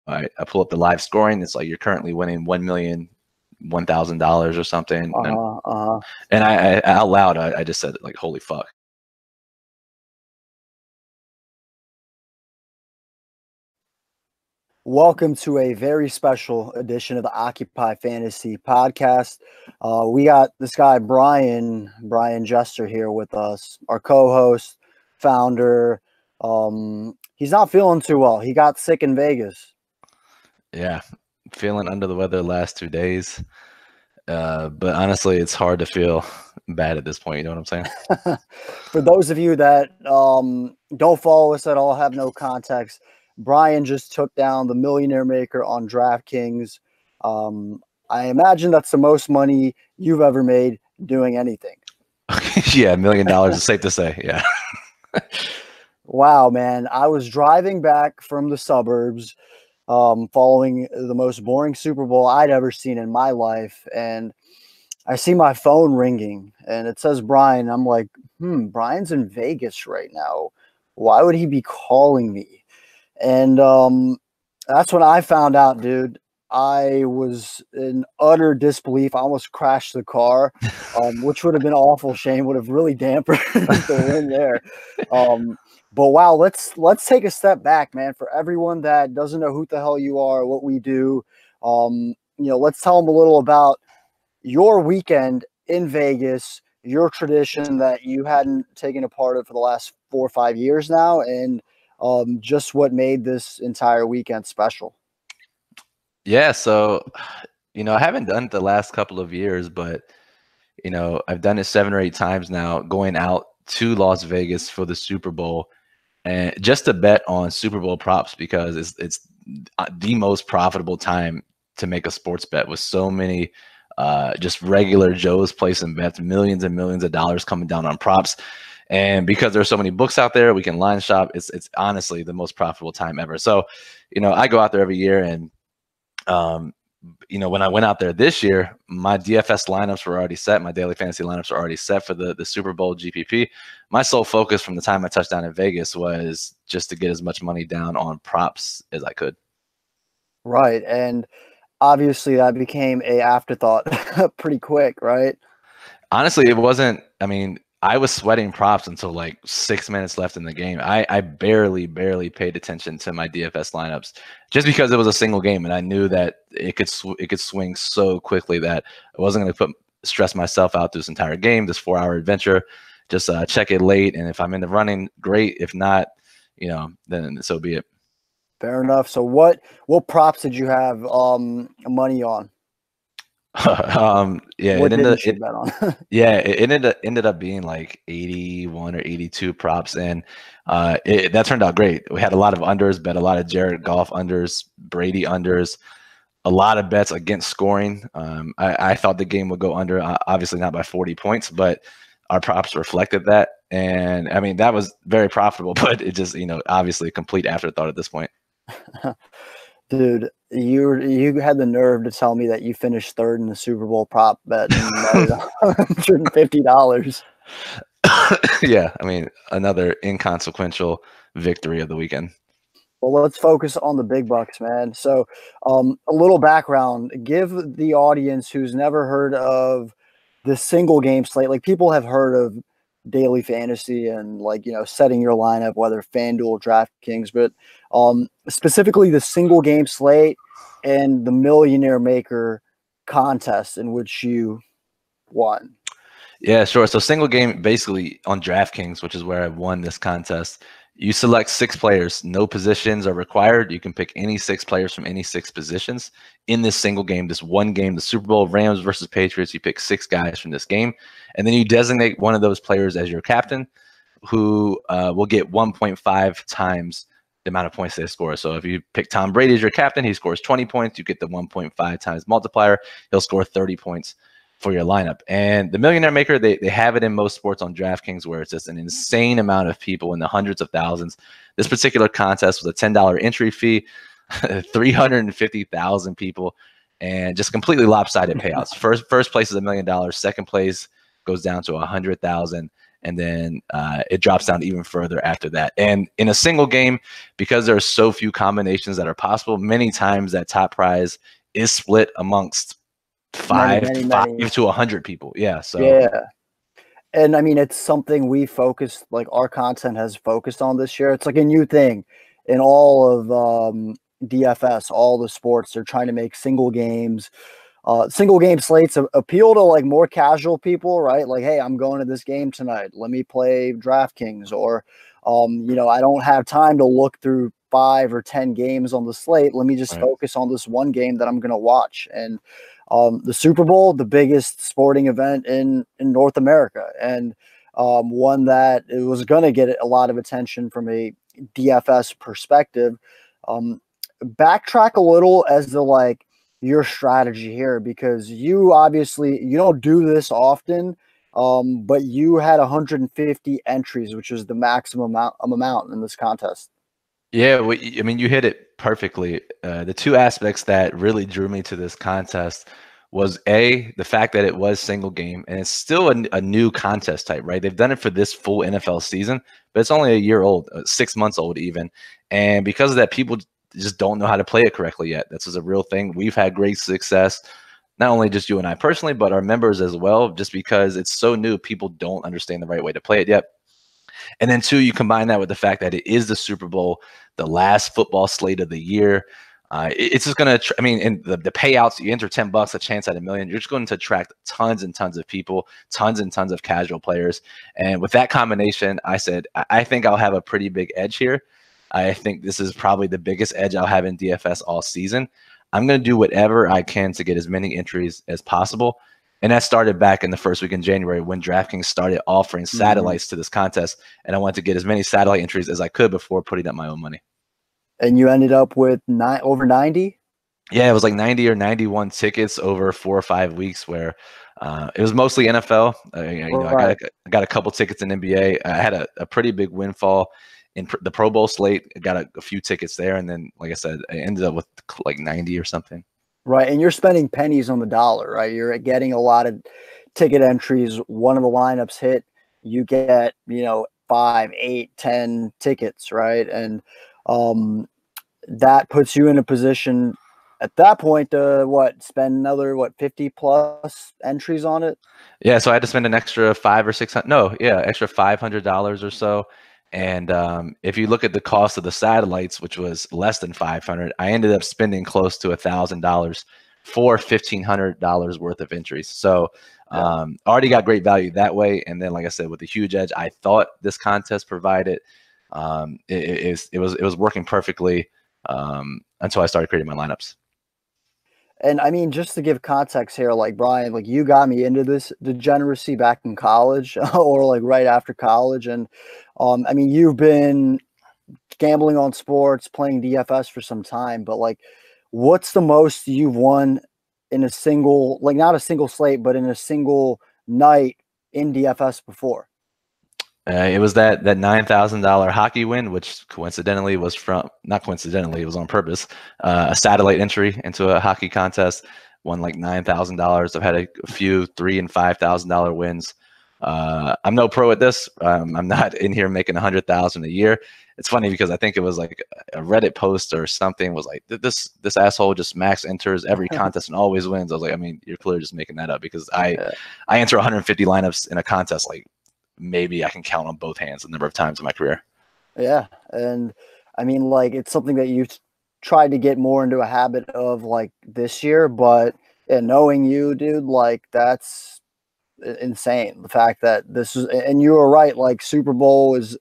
I pull up the live scoring. It's like you're currently winning $1,001,000 or something. And I out loud, I just said, like, holy fuck. Welcome to a very special edition of the Occupy Fantasy podcast. We got this guy, Brian Jester, here with us, our co-host, founder. He's not feeling too well. He got sick in Vegas. Yeah, feeling under the weather the last 2 days. But honestly, it's hard to feel bad at this point. You know what I'm saying? For those of you that don't follow us at all, have no context, Brian just took down the Millionaire Maker on DraftKings. I imagine that's the most money you've ever made doing anything. Yeah, $1 million is safe to say. Yeah. Wow, man. I was driving back from the suburbs following the most boring Super Bowl I'd ever seen in my life. And I see my phone ringing and it says Brian. I'm like, Brian's in Vegas right now. Why would he be calling me? And that's when I found out, dude. I was in utter disbelief. I almost crashed the car, which would have been an awful shame. Would have really dampened the win there. But wow, let's take a step back, man. For everyone that doesn't know who the hell you are, what we do, let's tell them a little about your weekend in Vegas, your tradition that you hadn't taken a part of for the last 4 or 5 years now, and just what made this entire weekend special. Yeah, so, I haven't done it the last couple of years, but, I've done it 7 or 8 times now, going out to Las Vegas for the Super Bowl, and just to bet on Super Bowl props because it's the most profitable time to make a sports bet with so many just regular Joes placing bets, millions and millions of dollars coming down on props. And because there's so many books out there, we can line shop. It's honestly the most profitable time ever. So, I go out there every year, and when I went out there this year, my DFS lineups were already set. My daily fantasy lineups are already set for the Super Bowl GPP. My sole focus from the time I touched down in Vegas was just to get as much money down on props as I could. Right, and obviously that became a afterthought pretty quick, right? Honestly, it wasn't. I mean, I was sweating props until like 6 minutes left in the game. I barely paid attention to my DFS lineups just because it was a single game, and I knew that it could swing so quickly that I wasn't going to stress myself out through this entire game, this 4-hour adventure. Just check it late, and if I'm in the running, great. If not, then so be it. Fair enough. So what props did you have money on? It ended up being like 81 or 82 props, and that turned out great. We had a lot of unders, bet a lot of Jared Goff unders, Brady unders, a lot of bets against scoring. I thought the game would go under, obviously not by 40 points, but our props reflected that, and I mean that was very profitable. But it just obviously a complete afterthought at this point. Dude, you had the nerve to tell me that you finished third in the Super Bowl prop bet and $150. Yeah, I mean, another inconsequential victory of the weekend. Well, let's focus on the big bucks, man. So a little background. Give the audience who's never heard of the single game slate. Like, people have heard of daily fantasy and setting your lineup, whether FanDuel, DraftKings, but specifically the single game slate and the Millionaire Maker contest in which you won. Yeah, sure. So single game, basically on DraftKings, which is where I won this contest, you select 6 players. No positions are required. You can pick any 6 players from any 6 positions in this single game, this one game, the Super Bowl, Rams versus Patriots. You pick 6 guys from this game, and then you designate one of those players as your captain, who will get 1.5 times the amount of points they score. So if you pick Tom Brady as your captain, he scores 20 points. You get the 1.5 times multiplier. He'll score 30 points for your lineup. And the Millionaire Maker, they have it in most sports on DraftKings, where it's just an insane amount of people in the hundreds of thousands. This particular contest was a $10 entry fee, 350,000 people, and just completely lopsided payouts. First place is $1 million. Second place goes down to 100,000. and then it drops down even further after that. And in a single game, because there are so few combinations that are possible, many times that top prize is split amongst five to 100 people. Yeah. So yeah. And I mean, it's something we focused, like our content has focused on this year. It's like a new thing in all of DFS, all the sports. They're trying to make single game slates appeal to like more casual people, right? Like, hey, I'm going to this game tonight. Let me play DraftKings, or I don't have time to look through 5 or 10 games on the slate. Let me just focus on this one game that I'm going to watch. And the Super Bowl, the biggest sporting event in North America, and one that it was going to get a lot of attention from a DFS perspective. Backtrack a little as to like your strategy here, because you obviously you don't do this often, but you had 150 entries, which is the maximum amount in this contest. Yeah, well, I mean, you hit it perfectly. The two aspects that really drew me to this contest was the fact that it was single game, and it's still a new contest type, right? They've done it for this full NFL season, but it's only a year old, 6 months old even. And because of that, people just don't know how to play it correctly yet. This is a real thing. We've had great success, not only just you and I personally, but our members as well, just because it's so new, people don't understand the right way to play it yet. And then 2, you combine that with the fact that it is the Super Bowl, the last football slate of the year. It's just going to, and the payouts, you enter $10, a chance at $1 million. You're just going to attract tons and tons of people, tons and tons of casual players. And with that combination, I said, I think I'll have a pretty big edge here. I think this is probably the biggest edge I'll have in DFS all season. I'm going to do whatever I can to get as many entries as possible. And that started back in the first week in January when DraftKings started offering satellites to this contest. And I wanted to get as many satellite entries as I could before putting up my own money. And you ended up with over 90? Yeah, it was like 90 or 91 tickets over 4 or 5 weeks, where it was mostly NFL. I got a couple tickets in NBA. I had a pretty big windfall in the Pro Bowl slate. I got a few tickets there. And then, like I said, I ended up with like 90 or something. Right. And you're spending pennies on the dollar, right? You're getting a lot of ticket entries. One of the lineups hit, you get, 5, 8, 10 tickets, right? And that puts you in a position at that point to spend another 50 plus entries on it. Yeah. So I had to spend an extra extra $500 or so. And if you look at the cost of the satellites, which was less than $500, I ended up spending close to $1,000 for $1,500 worth of entries. So already got great value that way. And then, like I said, with the huge edge I thought this contest provided, it was working perfectly until I started creating my lineups. And I mean, just to give context here, like Brian, like you got me into this degeneracy back in college or like right after college. And I mean, you've been gambling on sports, playing DFS for some time, but like, what's the most you've won in a single, like not a single slate, but in a single night in DFS before? It was that $9,000 hockey win, which coincidentally was not coincidentally, it was on purpose, a satellite entry into a hockey contest. Won like $9,000. I've had a few $3,000 and $5,000 wins. I'm no pro at this. I'm not in here making $100,000 a year. It's funny because I think it was like a Reddit post or something was like, this asshole just max enters every contest and always wins. I was like, I mean, you're clearly just making that up, because I enter 150 lineups in a contest. Like, maybe I can count on both hands the number of times in my career. Yeah. And I mean, like, it's something that you've tried to get more into a habit of like this year, but knowing you, dude, like that's insane. The fact that this is, and you were right, like Super Bowl is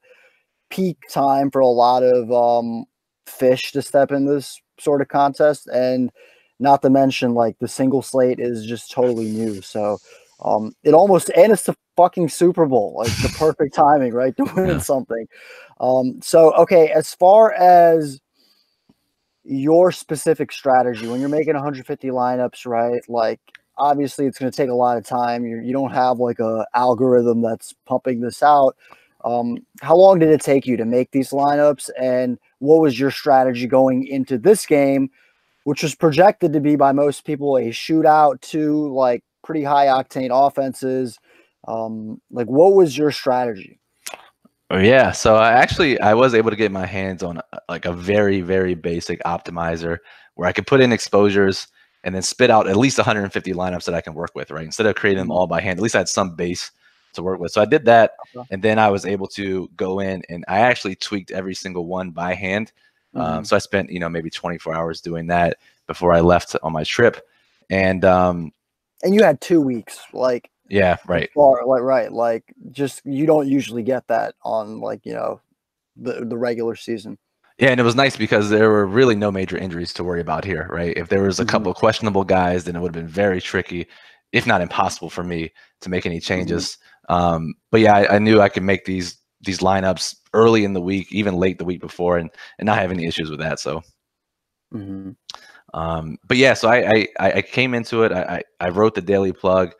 peak time for a lot of fish to step in this sort of contest. And not to mention like the single slate is just totally new. So it almost, and it's the fucking Super Bowl, like the perfect timing, right, to win something. So okay, as far as your specific strategy when you're making 150 lineups, right? Like obviously it's going to take a lot of time. You don't have like a algorithm that's pumping this out. How long did it take you to make these lineups, and what was your strategy going into this game, which was projected to be by most people a shootout to like pretty high octane offenses? Like, what was your strategy? Oh, yeah, so I was able to get my hands on like a very, very basic optimizer where I could put in exposures and then spit out at least 150 lineups that I can work with, right? Instead of creating them all by hand, at least I had some base to work with. So I did that, Okay. and then I was able to go in and I actually tweaked every single one by hand. So I spent, maybe 24 hours doing that before I left on my trip. And And you had 2 weeks, like, yeah, right. like just you don't usually get that on like the regular season. Yeah, and it was nice because there were really no major injuries to worry about here, right? If there was a Mhm, couple of questionable guys, then it would have been very tricky, if not impossible, for me to make any mhm, changes. But yeah, I knew I could make these lineups early in the week, even late the week before, and not have any issues with that. So, mhm. but yeah, so I came into it. I wrote the daily plug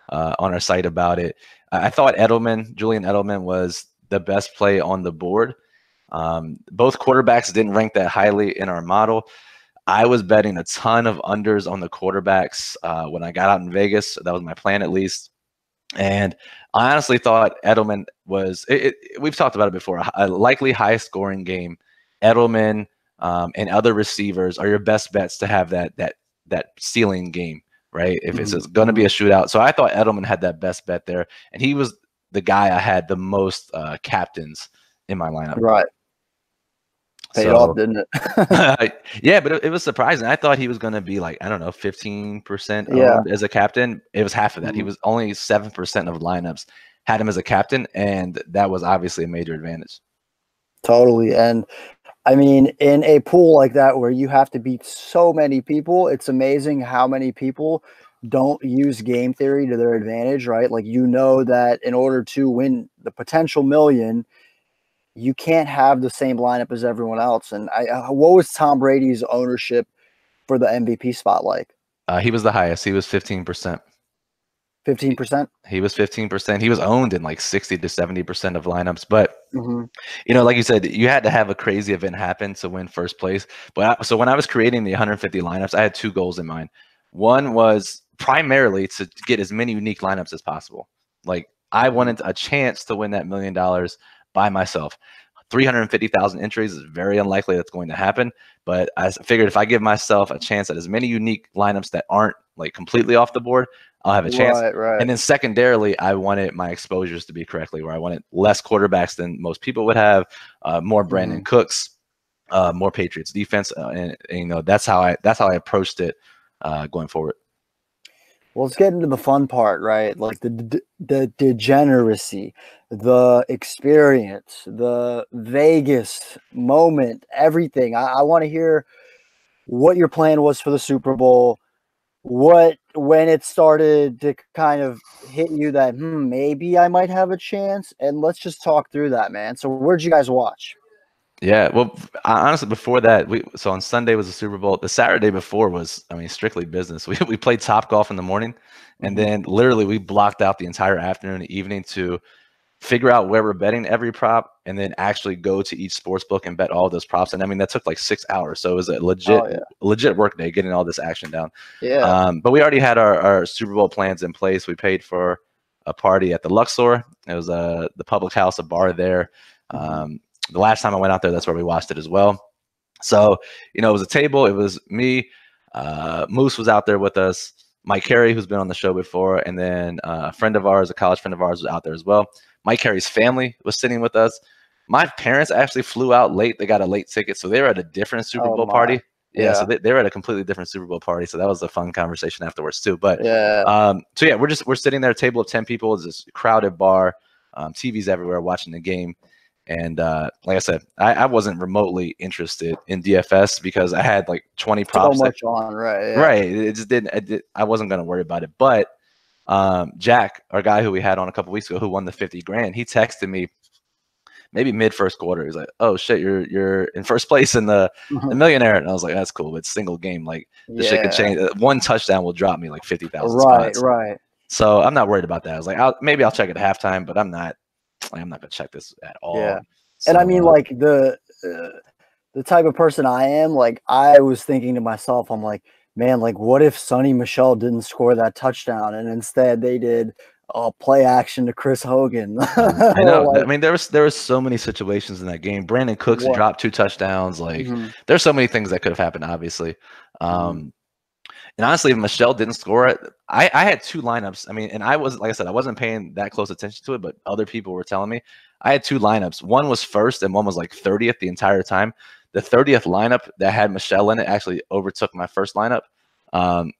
on our site about it. I thought Julian Edelman, was the best play on the board. Both quarterbacks didn't rank that highly in our model. I was betting a ton of unders on the quarterbacks when I got out in Vegas. That was my plan, at least. And I honestly thought Edelman was. We've talked about it before. A likely high scoring game. Edelman and other receivers are your best bets to have that ceiling game, right? If it's Mhm, going to be a mhm. shootout, so I thought Edelman had that best bet there, and he was the guy I had the most captains in my lineup. Right. Paid off, So didn't it? yeah, but it was surprising. I thought he was going to be like, I don't know, 15% Yeah. owned as a captain. It was half of that. He Mhm. was only 7% of lineups had him as a captain, and that was obviously a major advantage. Totally. And I mean, in a pool like that where you have to beat so many people, it's amazing how many people don't use game theory to their advantage, right? Like, that in order to win the potential million, you can't have the same lineup as everyone else. And what was Tom Brady's ownership for the MVP spot like? He was the highest. He was 15%. 15%? He was 15%. He was owned in like 60 to 70% of lineups. But, Mm-hmm. like you said, you had to have a crazy event happen to win first place. So when I was creating the 150 lineups, I had two goals in mind. One was primarily to get as many unique lineups as possible. Like, I wanted a chance to win that $1 million by myself. 350,000 entries is very unlikely that's going to happen. But I figured if I give myself a chance at as many unique lineups that aren't like completely off the board, I'll have a chance. Right, right. And then secondarily, I wanted my exposures to be correctly, where I wanted less quarterbacks than most people would have, more Brandon Mhm. Cooks, more Patriots defense, and that's how I approached it going forward. Well, let's get into the fun part, right? Like the degeneracy, the experience, the Vegas moment, everything. I want to hear what your plan was for the Super Bowl. When it started to kind of hit you that maybe I might have a chance, and let's just talk through that, man. So where'd you guys watch? Yeah, well, honestly, before that, so on Sunday was the Super Bowl. The Saturday before was, I mean, strictly business. We played Top Golf in the morning, and Hmm. then literally we blocked out the entire afternoon and evening to figure out where we're betting every prop, and then actually go to each sports book and bet all those props. And I mean, that took like 6 hours, so it was a Oh yeah, legit work day getting all this action down. yeah. But we already had our Super Bowl plans in place. We paid for a party at the Luxor. It was the public house, a bar there. Hmm. The last time I went out there, that's where we watched it as well. So, it was a table. It was me. Moose was out there with us. Mike Carey, who's been on the show before, and then a friend of ours, a college friend of ours, was out there as well. Mike Carey's family was sitting with us. My parents actually flew out late. They got a late ticket, so they were at a different Super Oh Bowl my, party. Yeah, so yeah, they were at a completely different Super Bowl party. So that was a fun conversation afterwards too. But yeah. so yeah, we're sitting there, a table of 10 people. It's this crowded bar, TVs everywhere, watching the game. And like I said, I wasn't remotely interested in DFS because I had like 20 So props. much on, right? Yeah. Right. It just didn't. I wasn't going to worry about it. But Jack, our guy who we had on a couple weeks ago, who won the 50 grand, he texted me maybe mid first quarter. He's like, "Oh shit, you're in first place in the millionaire," and I was like, "That's cool. It's single game. Like this shit could Yeah. change. One touchdown will drop me like 50,000 Right, spots." right. So I'm not worried about that. I was like, maybe I'll check at halftime, but I'm not. Like, I'm not gonna check this at Yeah. all. And I So mean, like the type of person I am, like I was thinking to myself, I'm like, man, like what if Sonny Michel didn't score that touchdown and instead they did play action to Chris Hogan. I know. I Like, mean, there was so many situations in that game. Brandon Cooks what? dropped 2 touchdowns. Like, Hmm. there's so many things that could have happened. Obviously, Hmm. um, and honestly, if Michelle didn't score it, I had 2 lineups. I mean, and I was like I said, I wasn't paying that close attention to it, but other people were telling me I had 2 lineups. One was first, and one was like 30th the entire time. The 30th lineup that had Michelle in it actually overtook my first lineup. Um,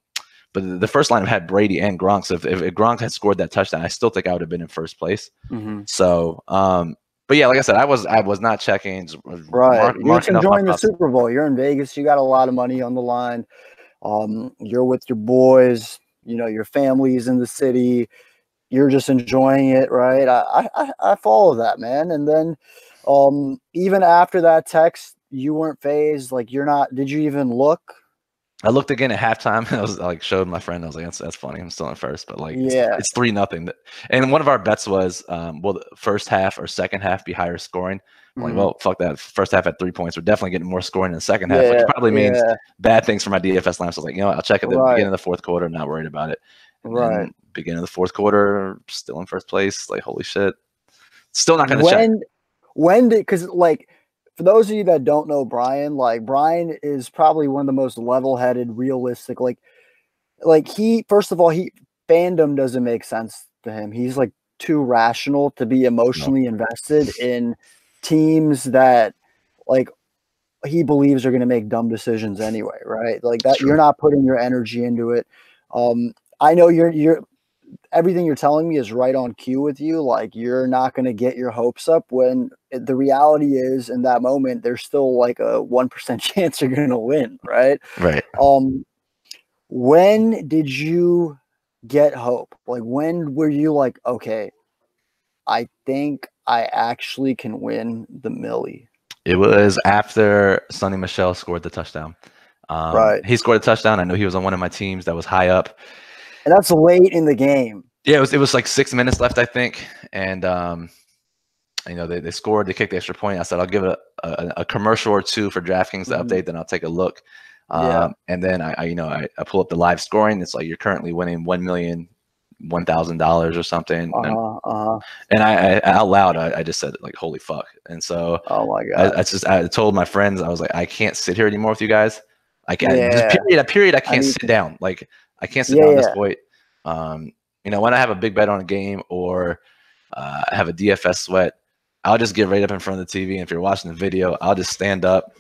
but the first lineup had Brady and Gronk. So if Gronk had scored that touchdown, I still think I would have been in first place. Hmm. So, but yeah, like I said, I was not checking, just Right. You're just marking off my enjoying the props. Super Bowl. You're in Vegas. You got a lot of money on the line. You're with your boys. You know, your family's in the city. You're just enjoying it, right? I follow that, man. And then, even after that text, you weren't phased. Like, you're not. Did you even look? I looked again at halftime. I was like, showed my friend. I was like, that's funny. I'm still in first, but like, Yeah. it's 3-0. And one of our bets was, will the first half or second half be higher scoring? I'm like, Mhm. well, fuck that. First half at 3 points. We're definitely getting more scoring in the second half, which Yeah. probably means Yeah. bad things for my DFS line. So I was like, I'll check at the Right. beginning of the fourth quarter. I'm not worried about it. And Right. then beginning of the fourth quarter, still in first place. Like, holy shit. Still not going to check. When did, because like, for those of you that don't know Brian, like, Brian is probably one of the most level-headed, realistic. Like he, first of all, he fandom doesn't make sense to him. He's like too rational to be No, emotionally invested in teams that, like, he believes are going to make dumb decisions anyway, right? Like it's that, true. you're not putting your energy into it. I know you're everything you're telling me is right on cue with you. Like, you're not going to get your hopes up when the reality is, in that moment, there's still like a 1% chance you're going to win, right? Right. Um, when did you get hope? Like, when were you like, okay, I think I actually can win the Millie? It was after Sonny Michelle scored the touchdown. Right. He scored a touchdown. I know he was on one of my teams that was high up. And that's late in the game. Yeah, it was like 6 minutes left, I think, and they scored. They kicked the extra point. I said I'll give it a commercial or two for DraftKings to Mhm. update. Then I'll take a look. Yeah. And then I pull up the live scoring. It's like you're currently winning $1,001,000 or something. Uh-huh. Uh-huh. And I out loud I just said like holy fuck. And so Oh my I, God. I just I told my friends, I was like, I can't sit here anymore with you guys. I can't just Yeah. period. I I can't need sit to. down. Like I can't sit Yeah. down this Yeah. point. When I have a big bet on a game or have a DFS sweat, I'll just get right up in front of the TV. And if you're watching the video, I'll just stand up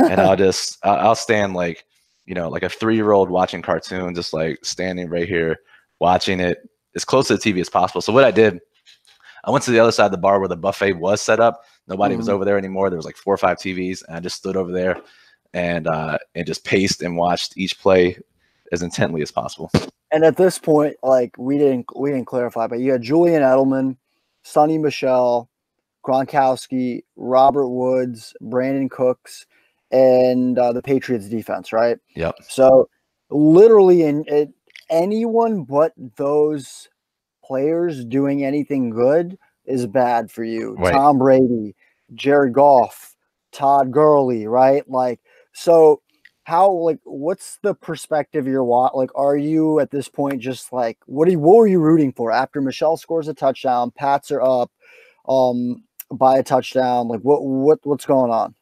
and I'll stand like a 3-year-old watching cartoon, just like standing right here watching it as close to the TV as possible. So what I did, I went to the other side of the bar where the buffet was set up. Nobody was Mhm. over there anymore. There was like 4 or 5 TVs, and I just stood over there and just paced and watched each play as intently as possible. And at this point, like, we didn't clarify, but you had Julian Edelman, Sonny Michelle, Gronkowski, Robert Woods, Brandon Cooks, and the Patriots defense, right? Yep. So literally, anyone but those players doing anything good is bad for you. Right. Tom Brady, Jared Goff, Todd Gurley, right? Like, so how, like, what's the perspective you're like, are you at this point just like, what were you rooting for after Michelle scores a touchdown, Pats are up by a touchdown? Like, what's going on?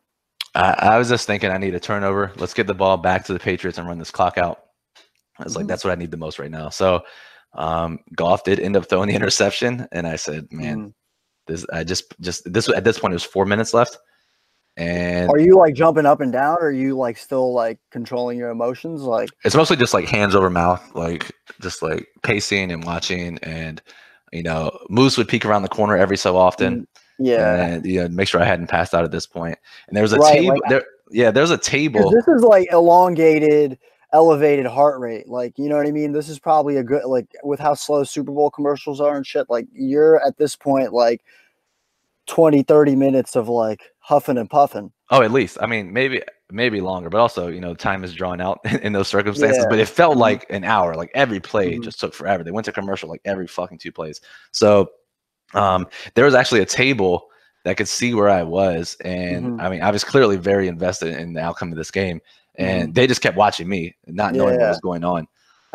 I was just thinking I need a turnover. Let's get the ball back to the Patriots and run this clock out. I was like, Mhm. that's what I need the most right now. So Goff did end up throwing the interception, and I said, man, Mhm. this at this point it was 4 minutes left. And Are you like jumping up and down, or are you like still like controlling your emotions? Like, it's mostly just like hands over mouth, like just like pacing and watching. And Moose would peek around the corner every so often, yeah, and make sure I hadn't passed out at this point. And there was a right. table Like, there. Yeah, there's a because table. this is like elongated, elevated heart rate. Like, you know what I mean? This is probably a good, like, with how slow Super Bowl commercials are and shit. Like, you're at this point, like 20, 30 minutes of like huffing and puffing. Oh, at least. I mean, maybe longer, but also, time is drawn out in those circumstances. Yeah. But it felt Mhm. like an hour. Like every play Mhm. just took forever. They went to commercial like every fucking 2 plays. So there was actually a table that could see where I was, and Mhm. I mean, I was clearly very invested in the outcome of this game, Mhm. and they just kept watching me, not knowing what Yeah. was going on.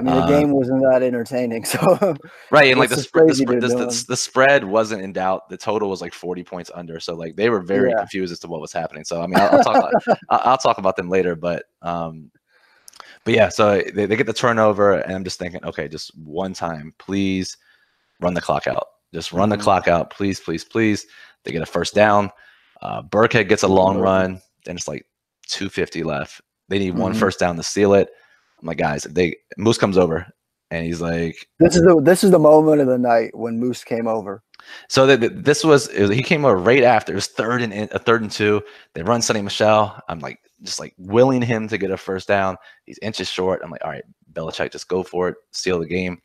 I mean, the game wasn't that entertaining, so right, and like what's crazy dude doing? the spread wasn't in doubt. The total was like 40 points under, so like they were very confused as to what was happening. So I mean, I'll talk about them later, but yeah, so they get the turnover, and I'm just thinking, okay, just one time, please run the clock out. Just run the clock out, please, please, please. They get a first down. Burkhead gets a long run, and it's like 2:50 left. They need one first down to seal it. I'm like, guys, Moose comes over, and he's like, "This is the moment of the night when Moose came over." So he came over right after. It was third and 2. They run Sonny Michel. I'm like just like willing him to get a first down. He's inches short. I'm like, all right, Belichick, just go for it, seal the game.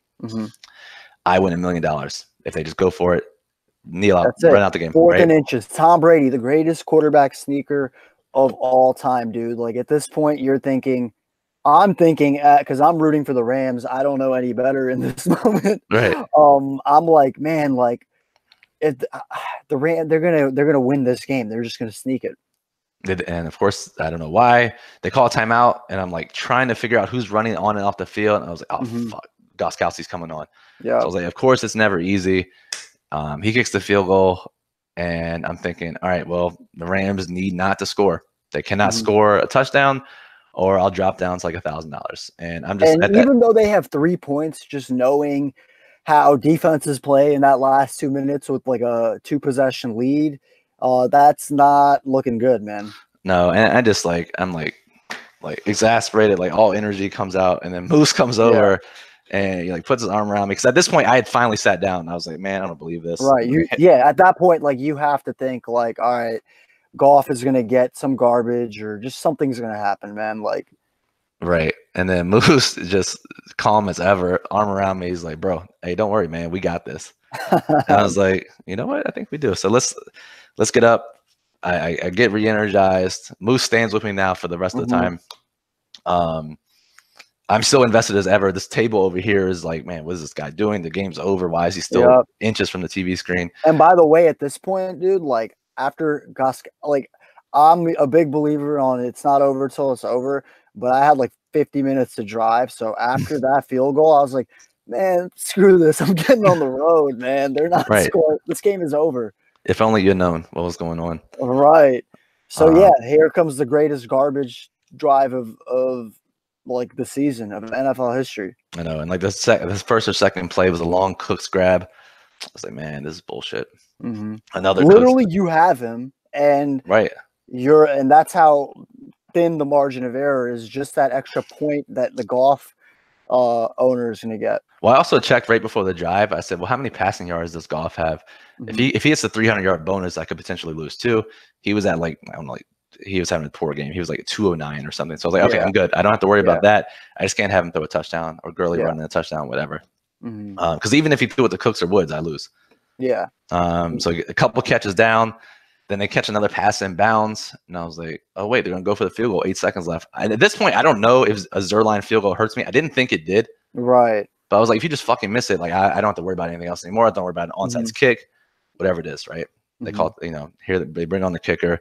I win $1 million if they just go for it, kneel out, run out the game. 4th and inches. Tom Brady, the greatest quarterback sneaker of all time, dude. Like at this point, I'm thinking because I'm rooting for the Rams. I don't know any better in this moment. Right. I'm like, man, like if the Rams, they're gonna win this game. They're just gonna sneak it. And of course, I don't know why they call a timeout, and I'm like trying to figure out who's running on and off the field. And I was like, oh fuck, Gostkowski's coming on. Yeah. So I was like, of course, it's never easy. He kicks the field goal, and I'm thinking, all right, well, the Rams need not to score. They cannot score a touchdown, or I'll drop down to like $1,000. And I'm just even though they have 3 points, just knowing how defenses play in that last 2 minutes with like a 2-possession lead, that's not looking good, man. No, and I just I'm like exasperated, like all energy comes out, and then Moose comes over and he like puts his arm around me, because at this point I had finally sat down and I was like, man, I don't believe this. Right. At that point, like you have to think like, all right, Goff is gonna get some garbage or just something's gonna happen, man. Like right. And then Moose just calm as ever, arm around me. He's like, bro, hey, don't worry, man, we got this. And I was like, you know what? I think we do. So let's get up. I get re-energized. Moose stands with me now for the rest of the time. I'm still invested as ever. This table over here is like, man, what is this guy doing? The game's over. Why is he still inches from the TV screen? And by the way, at this point, dude, like after like I'm a big believer on it's not over till it's over, but I had like 50 minutes to drive. So after that field goal, I was like, man, screw this. I'm getting on the road, man. They're not scoring. This game is over. If only you'd known what was going on. Right. So here comes the greatest garbage drive of like the season of NFL history. I know, and like this first or second play was a long Cooks grab. I was like, man, this is bullshit. Another literally Cooks. You have him, and and that's how thin the margin of error is. Just that extra point that the Goff owner is going to get. Well, I also checked right before the drive. I said, well, how many passing yards does Goff have? If he hits the 300-yard bonus, I could potentially lose too. He was at like, I don't know, like he was having a poor game. He was like 209 or something. So I was like, okay, I'm good. I don't have to worry about that. I just can't have him throw a touchdown or Gurley running a touchdown, whatever. Because even if he threw it to Cooks or Woods, I lose. Yeah. So a couple catches down, then they catch another pass in bounds, and I was like, oh wait, they're gonna go for the field goal. 8 seconds left. At this point, I don't know if a Zerline field goal hurts me. I didn't think it did. Right. But I was like, if you just fucking miss it, like I don't have to worry about anything else anymore. I don't worry about an onside kick, whatever it is, right? They call it, here they bring on the kicker.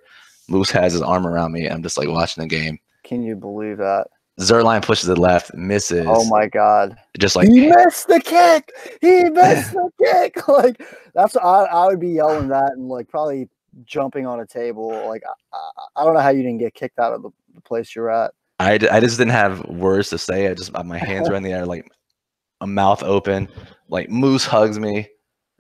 Moose has his arm around me. I'm just like watching the game. Can you believe that? Zerline pushes it left, misses. Oh my god! Just like he missed the kick. He missed the kick. Like that's I would be yelling that and like probably jumping on a table. Like I don't know how you didn't get kicked out of the place you're at. I just didn't have words to say. I just my hands were in the air, like a mouth open. Like Moose hugs me.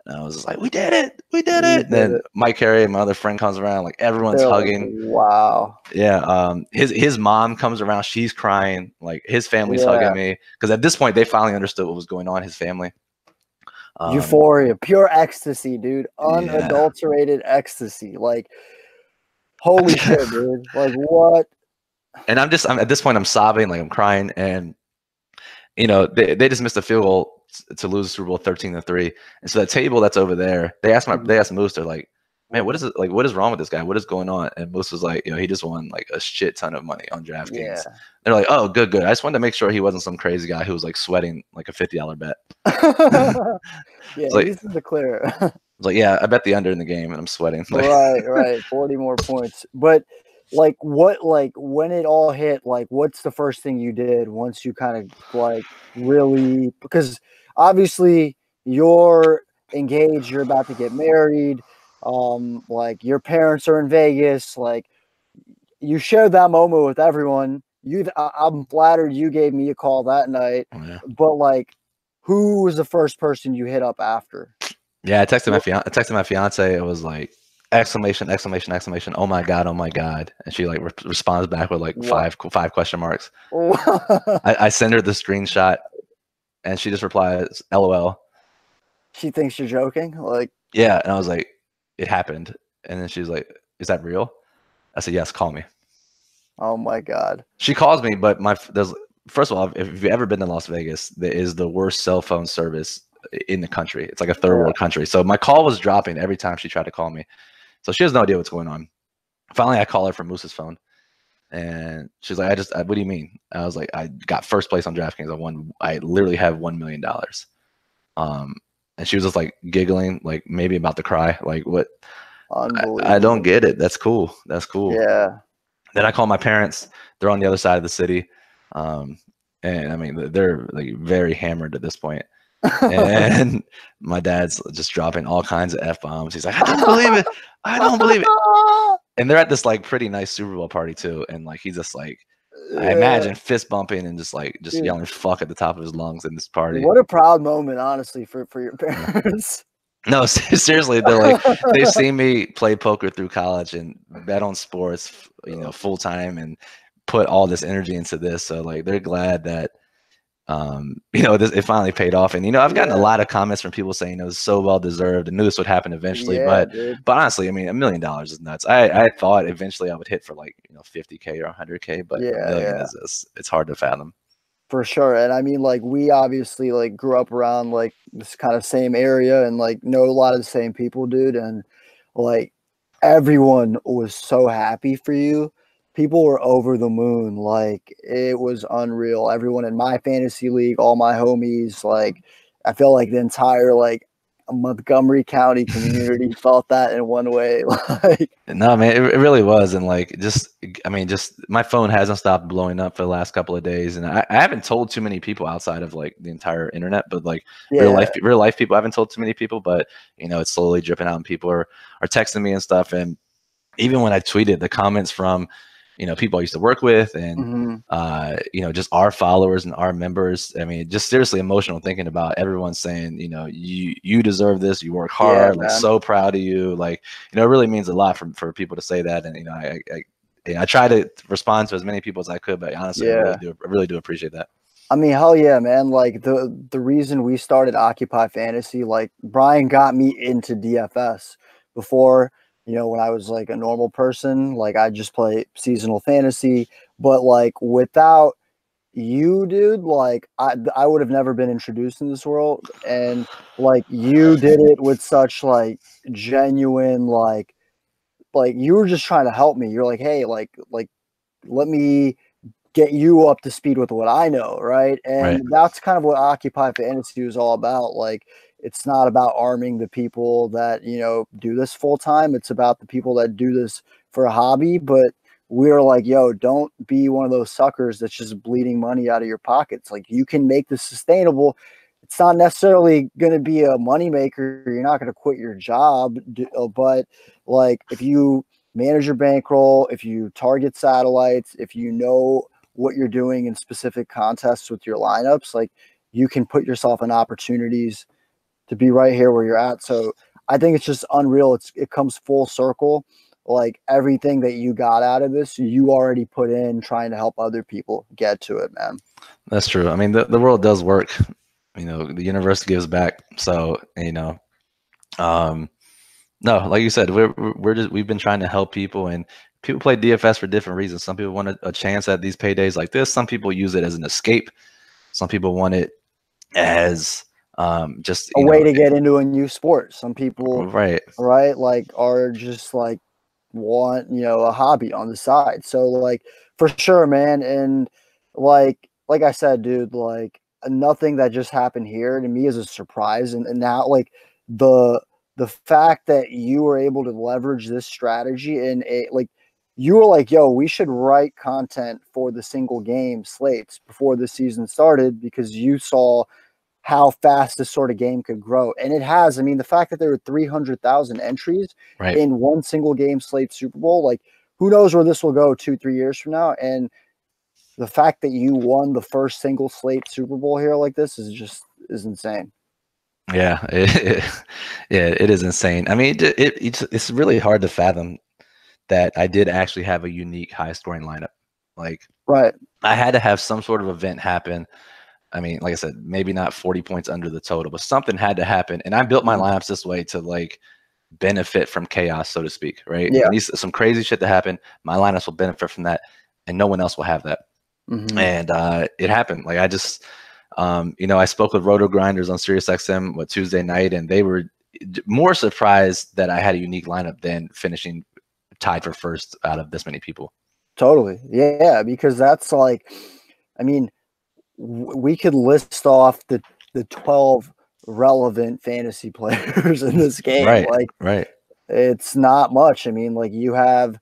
And I was just like, we did it. We did it. And then Mike Carey, my other friend, comes around. Like everyone's hugging. Like, wow. Yeah. His mom comes around. She's crying. Like his family's hugging me. Because at this point, they finally understood what was going on. His family. Euphoria. Pure ecstasy, dude. Unadulterated ecstasy. Like, holy shit, dude. Like, what? And I'm at this point, I'm sobbing. Like, I'm crying. And, they just missed a field goal to lose the Super Bowl 13-3. And so that table that's over there, they asked Moose, they're like, man, what is it like? What is wrong with this guy? What is going on? And Moose was like, he just won like a shit ton of money on DraftKings. Yeah. They're like, oh, good. I just wanted to make sure he wasn't some crazy guy who was like sweating like a $50 bet. Yeah, like, this is the clear. I was like, yeah, I bet the under in the game and I'm sweating. Right. 40 more points. But like what, like when it all hit, like what's the first thing you did once you kind of like really, because obviously you're engaged, you're about to get married, like your parents are in Vegas, like you shared that moment with everyone. I'm flattered you gave me a call that night, Yeah. but like, who was the first person you hit up after? Yeah, I texted my fiance. It was like exclamation, exclamation, exclamation. Oh my god, oh my god. And she like responds back with like What? five question marks. I send her the screenshot and she just replies, LOL. She thinks you're joking. Like, Yeah. And I was like, it happened. And then she's like, is that real? I said, yes, call me. oh my God. She calls me, but there's first of all, if you've ever been to Las Vegas, there is the worst cell phone service in the country. It's like a third Yeah. world country. So my call was dropping every time she tried to call me. So she has no idea what's going on. Finally, I call her from Moose's phone, and she's like, What do you mean?" I was like, "I got first place on DraftKings. I literally have $1 million." And she was just like giggling, like maybe about to cry. Like, what? I don't Unbelievable. get it. That's cool. That's cool. Yeah. Then I call my parents. They're on the other side of the city, um, and I mean they're like very hammered at this point. And my dad's just dropping all kinds of F bombs. He's like, I don't believe it. I don't believe it. And they're at this like pretty nice Super Bowl party too. And like he's just like, I Yeah. imagine fist bumping and just Dude, yelling fuck at the top of his lungs in this party. what a proud moment, honestly, for your parents. No, seriously, they're like they've seen me play poker through college and bet on sports, full time and put all this energy into this. So like they're glad that it finally paid off. And I've gotten a Yeah. lot of comments from people saying it was so well deserved and knew this would happen eventually. Yeah, But dude. honestly, I mean, $1 million is nuts. I thought eventually I would hit for like 50K or 100K, but a Yeah, million yeah. it's hard to fathom. For sure. And I mean, like, we obviously like grew up around like this kind of same area and like know a lot of the same people, dude. And like everyone was so happy for you. People were over the moon. Like it was unreal. Everyone in my fantasy league, all my homies, like I feel like the entire like Montgomery County community felt that in one way. Like, No, man, it really was. And like, I mean, just my phone hasn't stopped blowing up for the last couple of days. And I haven't told too many people outside of like the entire internet, but like yeah. real life people, I haven't told too many people, but it's slowly dripping out and people are texting me and stuff. And even when I tweeted, the comments from people I used to work with and Hmm. just our followers and our members. I mean, just seriously emotional thinking about everyone saying, you deserve this, you work Yeah, hard, like man. so proud of you. Like, it really means a lot for people to say that. And I try to respond to as many people as I could, but honestly, Yeah. I really do appreciate that. I mean, hell yeah, man. Like the reason we started Occupy Fantasy, like Brian got me into DFS before, when I was like a normal person, like I just play seasonal fantasy, but like without you, dude, like I would have never been introduced in this world. And like you did it with such like genuine, like you were just trying to help me. You're like, hey, like let me get you up to speed with what I know, right? Right. And that's kind of what Occupy Fantasy is all about. Like, it's not about arming the people that do this full time. It's about the people that do this for a hobby. But we're like, yo, don't be one of those suckers that's just bleeding money out of your pockets. Like, you can make this sustainable. It's not necessarily going to be a moneymaker. You're not going to quit your job, but like if you manage your bankroll, if you target satellites, if you know what you're doing in specific contests with your lineups, like you can put yourself in opportunities to be right here where you're at. So I think it's just unreal. It comes full circle. Like everything that you got out of this, you already put in trying to help other people get to it, man. That's true. I mean, the world does work. The universe gives back. So, um, no, like you said, we've been trying to help people, and people play DFS for different reasons. Some people want a chance at these paydays like this. Some people use it as an escape. Some people want it as just A way to get into a new sport. Some people, right. right, like are just like want a hobby on the side. So like for sure, man. And like I said, dude, like nothing that just happened here to me is a surprise. And now like the the fact that you were able to leverage this strategy and like you were like, yo, we should write content for the single game slates before the season started because you saw how fast this sort of game could grow. And it has. I mean, the fact that there were 300,000 entries Right. in one single game slate Super Bowl, like who knows where this will go 2-3 years from now. And the fact that you won the first single slate Super Bowl here like this is insane. Yeah, yeah, it is insane. I mean, it's really hard to fathom that I did actually have a unique high scoring lineup. Like, right. I had to have some sort of event happen. I mean, like I said, maybe not 40 points under the total, but something had to happen. And I built my lineups this way to like benefit from chaos, so to speak, right? Yeah. There needs some crazy shit to happen. My lineups will benefit from that, and no one else will have that. And it happened. Like I just, I spoke with Roto Grinders on SiriusXM Tuesday night, and they were more surprised that I had a unique lineup than finishing tied for first out of this many people. Totally. Yeah, because that's like, I mean, we could list off the 12 relevant fantasy players in this game. Right. Like, right. It's not much. I mean, like you have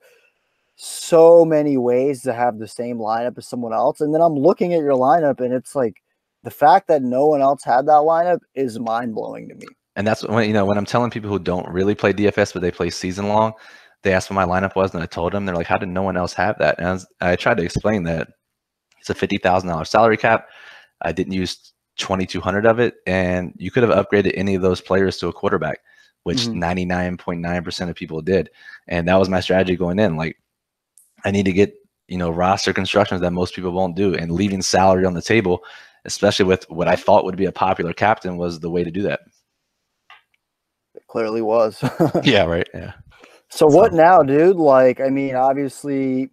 so many ways to have the same lineup as someone else. And then I'm looking at your lineup and it's like the fact that no one else had that lineup is mind blowing to me. And that's when, when I'm telling people who don't really play DFS, but they play season long, they asked what my lineup was. And I told them, they're like, how did no one else have that? And I tried to explain that it's a $50,000 salary cap. I didn't use 2,200 of it. And you could have upgraded any of those players to a quarterback, which 99.9% of people did. And that was my strategy going in. Like, I need to get, roster constructions that most people won't do, and leaving salary on the table, especially with what I thought would be a popular captain, was the way to do that. It clearly was. Yeah, right. Yeah. So what now, dude? Like, I mean, obviously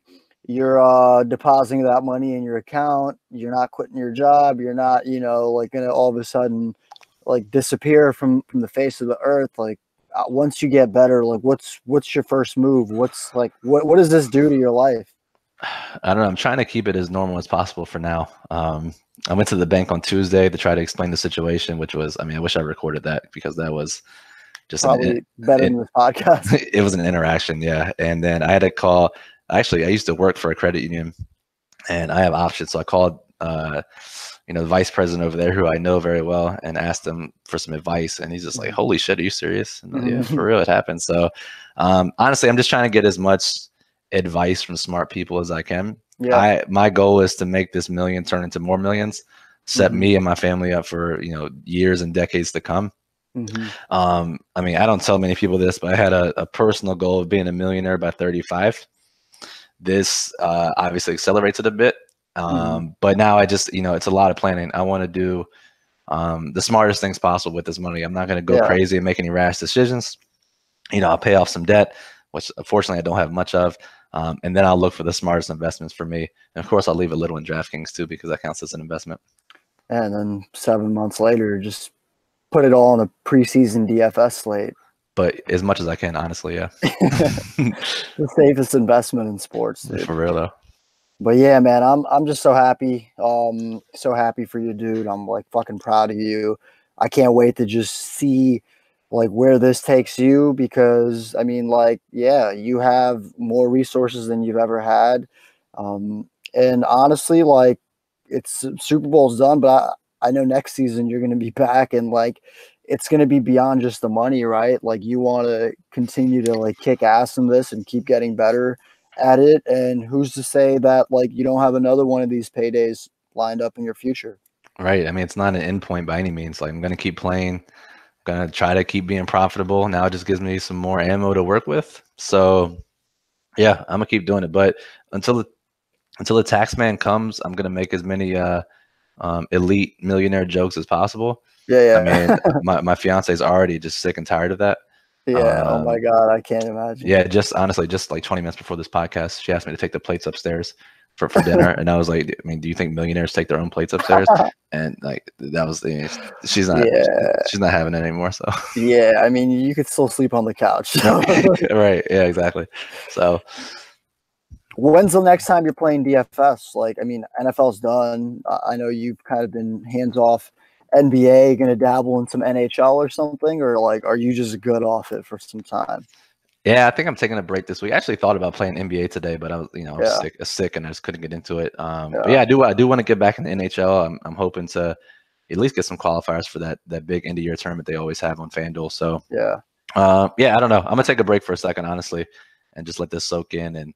you're depositing that money in your account. You're not quitting your job. You're not, like gonna all of a sudden like disappear from the face of the earth. Like once you get better, like what's your first move? What's like what does this do to your life? I don't know. I'm trying to keep it as normal as possible for now. I went to the bank on Tuesday to try to explain the situation, which was, I wish I recorded that because that was just probably better than this podcast. It was an interaction, yeah. And then I had to call. Actually, I used to work for a credit union, and I have options. So I called, the vice president over there, who I know very well, and asked him for some advice. And he's just like, "Holy shit, are you serious?" And yeah, for real, it happened. So honestly, I'm just trying to get as much advice from smart people as I can. Yeah. My goal is to make this million turn into more millions, set me and my family up for years and decades to come. I don't tell many people this, but I had a personal goal of being a millionaire by 35. This obviously accelerates it a bit, but now I just it's a lot of planning. I want to do the smartest things possible with this money. I'm not going to go crazy and make any rash decisions. I'll pay off some debt, which unfortunately I don't have much of. And then I'll look for the smartest investments for me. And of course, I'll leave a little in DraftKings too, because that counts as an investment. And then 7 months later, just put it all on a preseason DFS slate. But as much as I can, honestly, yeah. The safest investment in sports, dude. For real, though. But yeah, man, I'm just so happy. So happy for you, dude. I'm like fucking proud of you. I can't wait to just see like where this takes you, because you have more resources than you've ever had. And honestly, like it's Super Bowl's done, but I know next season you're going to be back, and like it's going to be beyond just the money, right? Like you want to continue to like kick ass in this and keep getting better at it. And who's to say that like you don't have another one of these paydays lined up in your future? Right. It's not an end point by any means. Like I'm going to keep playing. Gonna try to keep being profitable. Now it just gives me some more ammo to work with. So yeah, I'm gonna keep doing it. But until the tax man comes, I'm gonna make as many elite millionaire jokes as possible. Yeah. My fiance is already just sick and tired of that. Yeah. Oh my God, I can't imagine. Yeah, just honestly, just like 20 minutes before this podcast, she asked me to take the plates upstairs for dinner, and I was like, do you think millionaires take their own plates upstairs? And like that was she's not having it anymore. So yeah, you could still sleep on the couch. Right. Yeah, exactly. So when's the next time you're playing DFS? Like, NFL's done. I know you've kind of been hands off. NBA, going to dabble in some NHL or something, or like, are you just good off it for some time? Yeah, I think I'm taking a break this week. I actually thought about playing NBA today, but I was, I was Yeah, sick, and I just couldn't get into it. But yeah, yeah, I do want to get back in the NHL. I'm hoping to at least get some qualifiers for that big end of year tournament they always have on FanDuel. So yeah. yeah, I don't know. I'm gonna take a break for a second, honestly, and just let this soak in. And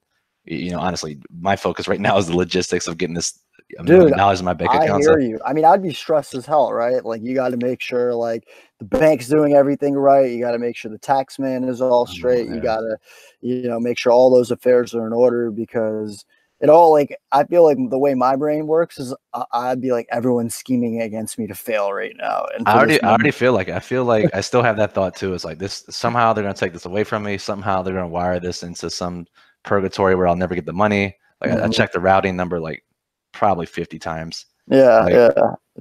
honestly, my focus right now is the logistics of getting this $1 Dude, million in my bank I account. So hear you. I mean, I'd be stressed as hell, right? Like, you got to make sure, like, the bank's doing everything right. You got to make sure the tax man is all straight. You yeah. got to, make sure all those affairs are in order, because it all, like, I feel like the way my brain works is I'd be like, everyone's scheming against me to fail right now. And for this I already moment, feel like I still have that thought too. It's like this somehow they're gonna take this away from me. Somehow they're gonna wire this into some purgatory where I'll never get the money. Like I mhm. checked the routing number like probably 50 times. Yeah, Like yeah.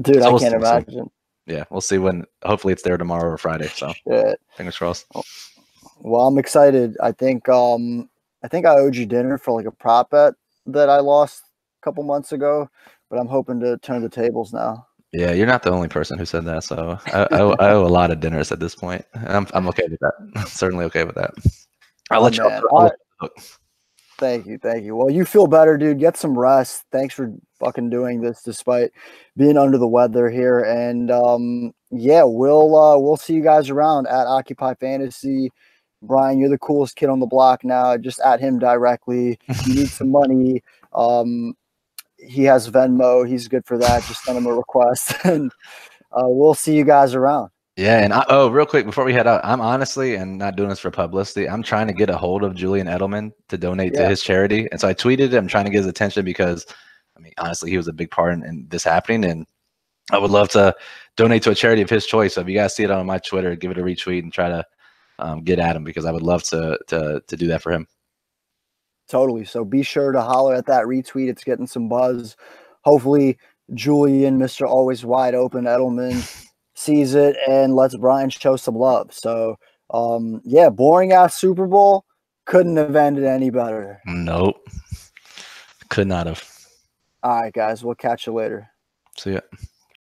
Dude, so I we'll can't see. We'll see. imagine. Yeah, we'll see when. Hopefully it's there tomorrow or Friday. So Shit. fingers crossed. Well, I'm excited. I think I owed you dinner for like a prop bet that I lost a couple months ago, but I'm hoping to turn the tables now. Yeah, you're not the only person who said that. So I owe a lot of dinners at this point. I'm okay with that. Certainly okay with that. I'll My let you. man. I'll All let right. you hook. Thank you. Thank you. Well, you feel better, dude. Get some rest. Thanks for fucking doing this despite being under the weather here. And yeah, we'll see you guys around at Occupy Fantasy. Brian, you're the coolest kid on the block now. Just at him directly. You need some money. He has Venmo. He's good for that. Just send him a request, and we'll see you guys around. Yeah, and real quick before we head out, I'm honestly, and not doing this for publicity, I'm trying to get a hold of Julian Edelman to donate to Yeah, his charity. And so I tweeted him trying to get his attention because, I mean, honestly, he was a big part in this happening. And I would love to donate to a charity of his choice. So if you guys see it on my Twitter, give it a retweet and try to get at him, because I would love to do that for him. totally. So be sure to holler at that retweet. It's getting some buzz. Hopefully, Julian, Mr. Always Wide Open Edelman, sees it and lets Brian show some love. So, yeah, boring ass Super Bowl couldn't have ended any better. Nope. Could not have. All right, guys, we'll catch you later. See ya.